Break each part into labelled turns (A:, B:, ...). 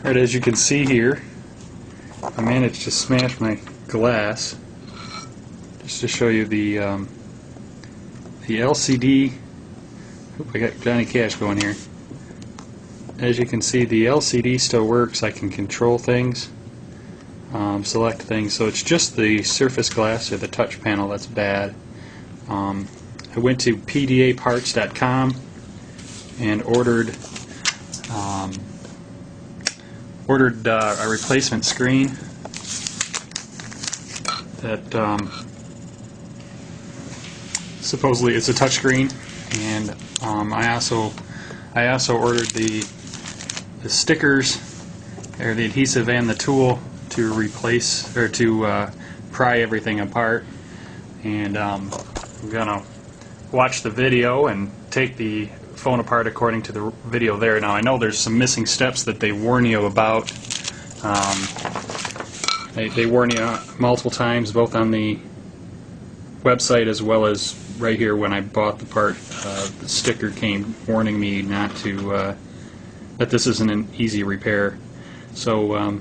A: Alright, as you can see here, I managed to smash my glass. Just to show you the LCD. Oop, I got Johnny Cash going here. As you can see, the LCD still works. I can control things, select things. So it's just the surface glass or the touch panel that's bad. I went to pdaparts.com and ordered a replacement screen that supposedly it's a touchscreen, and I also ordered the stickers, or the adhesive and the tool to replace or to pry everything apart. And I'm gonna watch the video and take the phone apart according to the video there. Now I know there's some missing steps that they warn you about. They warn you multiple times, both on the website as well as right here when I bought the part. The sticker came warning me not to, that this isn't an easy repair. So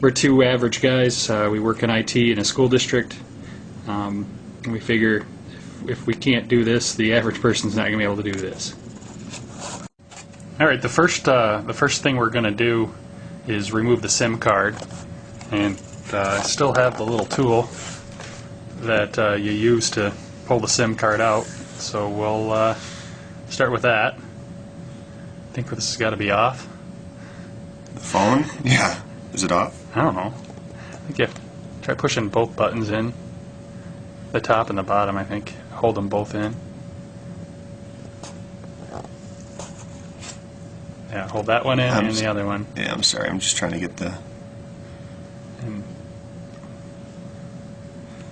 A: we're two average guys. We work in IT in a school district. We figure if we can't do this, the average person's not going to be able to do this. All right, the first thing we're going to do is remove the SIM card, and I still have the little tool that you use to pull the SIM card out. So we'll start with that. I think this has got to be off.
B: The phone? Yeah. Is it off?
A: I don't know. I think you have to try pushing both buttons in. The top and the bottom, I think. Hold them both in. Yeah, hold that one in and the other one.
B: Yeah, I'm sorry. I'm just trying to get the...
A: And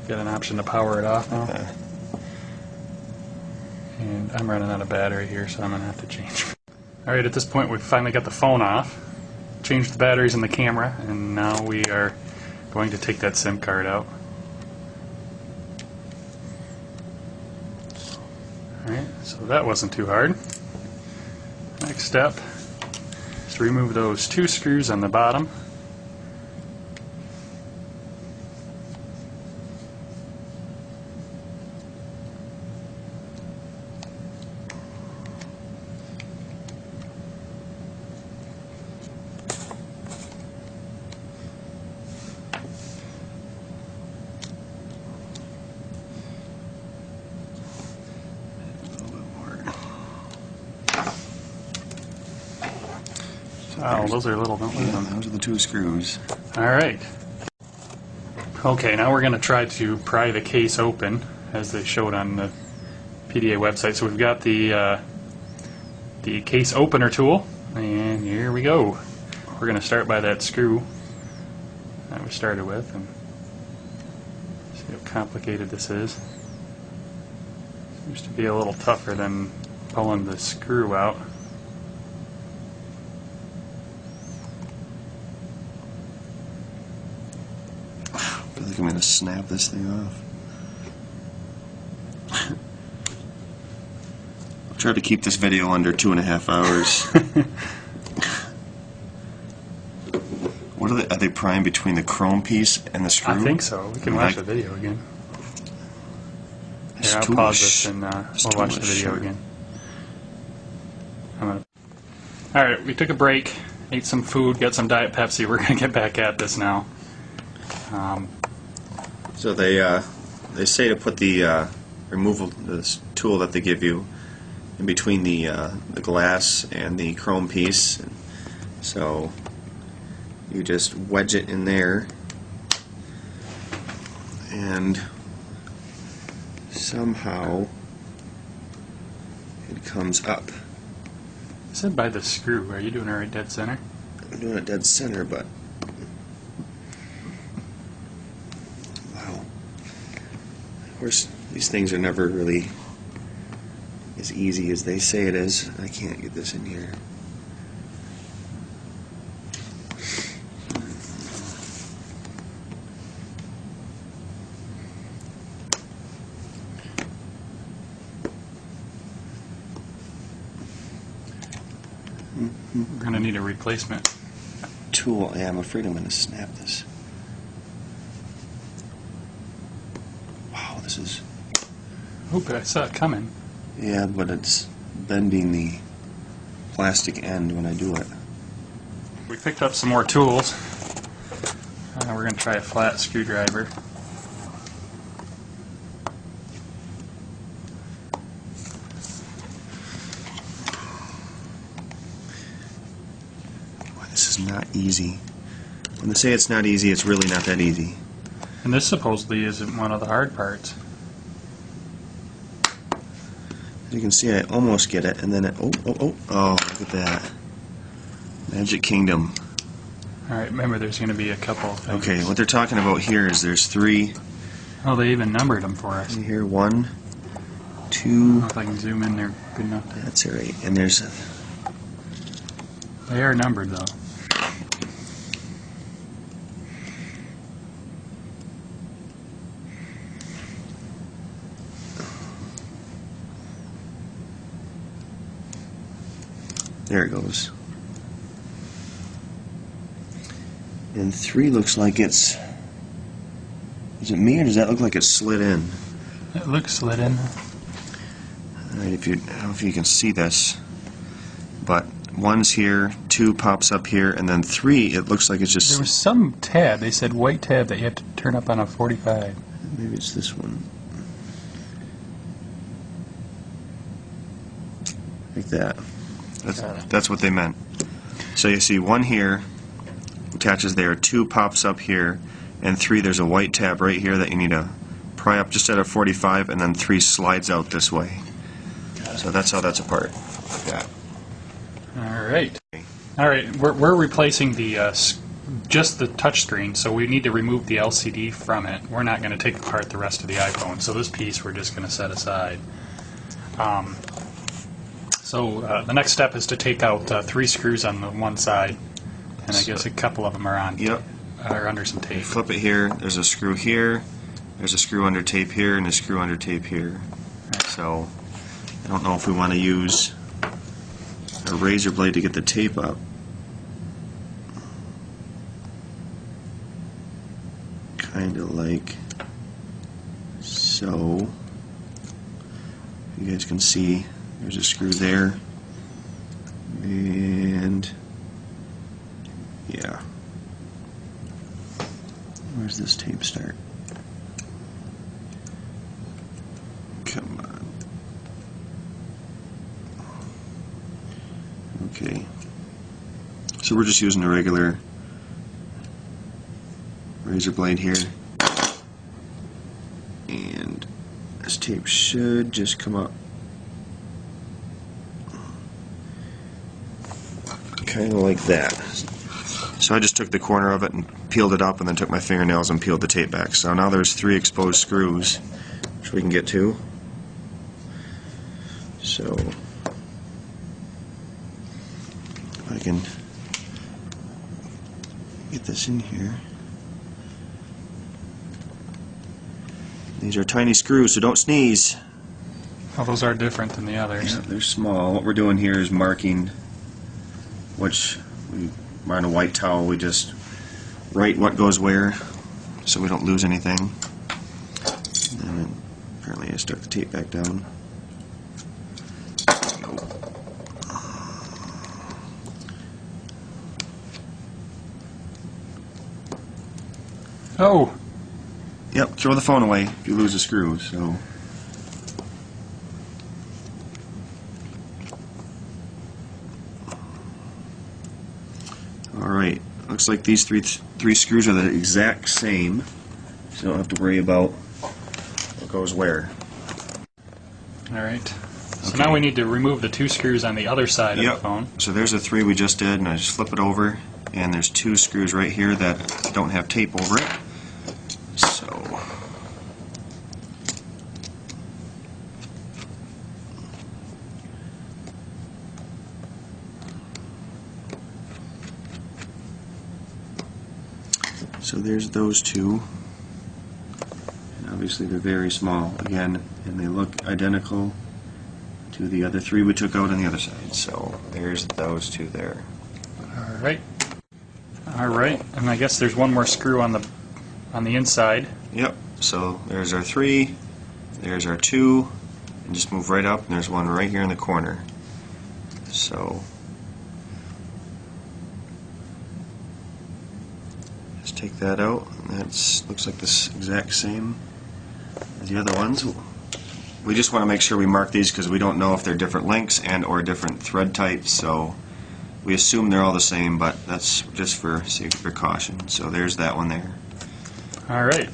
A: get an option to power it off now.
B: Okay.
A: And I'm running out of battery here, so I'm going to have to change. Alright, at this point we've finally got the phone off. Changed the batteries in the camera, and now we are going to take that SIM card out. Alright, so that wasn't too hard. Next step is to remove those two screws on the bottom. Oh, those are little, don't leave them.
B: Those are the two screws.
A: Alright. Okay, now we're going to try to pry the case open, as they showed on the PDA website. So we've got the case opener tool, and here we go. We're going to start by that screw that we started with, and see how complicated this is. Seems to be a little tougher than pulling the screw out.
B: I feel like I'm going to snap this thing off. I'll try to keep this video under 2.5 hours. What are they prying between the chrome piece and the screw?
A: I think so. We can watch the video again. Here, I'll pause this and we'll watch the video again. Alright, we took a break, ate some food, got some Diet Pepsi. We're going to get back at this now.
B: So they say to put the this tool that they give you in between the glass and the chrome piece. So you just wedge it in there, and somehow it comes up.
A: I said by the screw. Are you doing it right dead center?
B: I'm doing it dead center, but wow. Of course, these things are never really as easy as they say it is. I can't get this in here.
A: We're going to need a replacement
B: tool. Yeah, I'm afraid I'm going to snap this. Wow, this is...
A: Oop, I saw it coming.
B: Yeah, but it's bending the plastic end when I do it.
A: We picked up some more tools. We're going to try a flat screwdriver.
B: Boy, this is not easy. When they say it's not easy, it's really not that easy.
A: And this supposedly isn't one of the hard parts.
B: As you can see, I almost get it, and then it... Oh, look at that. Magic Kingdom.
A: Alright, remember there's going to be a couple of things.
B: Okay, what they're talking about here is there's 3...
A: Oh, they even numbered them for us.
B: See here, 1, 2...
A: I don't know if I can zoom in there good enough.
B: That's all right. And there's...
A: They are numbered, though.
B: There it goes. And 3 looks like it's... Is it me, or does that look like it's slid in?
A: It looks slid in.
B: Alright, I don't know if you can see this, but 1's here, 2 pops up here, and then 3, it looks like it's
A: There
B: just...
A: was some tab, they said white tab, that you had to turn up on a 45.
B: Maybe it's this one. Like that. That's what they meant. So you see 1 here, attaches there, 2 pops up here, and 3, there's a white tab right here that you need to pry up just at a 45, and then 3 slides out this way. So that's how that's apart, like that.
A: Alright. Alright, we're replacing the just the touchscreen, so we need to remove the LCD from it. We're not going to take apart the rest of the iPhone, so this piece we're just going to set aside. So the next step is to take out 3 screws on the one side, and I guess a couple of them are on.
B: Yep.
A: Are under some tape.
B: Flip it here. There's a screw here. There's a screw under tape here, and a screw under tape here. So I don't know if we want to use a razor blade to get the tape up. Kind of like so. You guys can see there's a screw there, and yeah. Where's this tape start? Come on. Okay. So we're just using a regular razor blade here. And this tape should just come up kind of like that. So I just took the corner of it and peeled it up, and then took my fingernails and peeled the tape back. So now there's 3 exposed screws, which we can get to. So if I can get this in here. These are tiny screws, so don't sneeze.
A: Oh, those are different than the others.
B: Yeah, they're small. What we're doing here is marking, which we are on a white towel. We just write what goes where, so we don't lose anything. And then apparently I stuck the tape back down.
A: Oh!
B: Yep, throw the phone away if you lose a screw. So alright, looks like these three screws are the exact same, so you don't have to worry about what goes where.
A: Alright. So
B: Okay.
A: now we need to remove the 2 screws on the other side of the phone.
B: So there's the 3 we just did, and I just flip it over, and there's 2 screws right here that don't have tape over it. So there's those 2, and obviously they're very small again, and they look identical to the other 3 we took out on the other side. So there's those 2 there.
A: Alright. All right, and I guess there's one more screw on the inside.
B: Yep. So there's our 3, there's our 2, and just move right up, and there's one right here in the corner. So just take that out, and that looks like this exact same as the other ones. We just want to make sure we mark these because we don't know if they're different lengths and or different thread types, so we assume they're all the same, but that's just for sake of precaution. So there's that one there.
A: All right.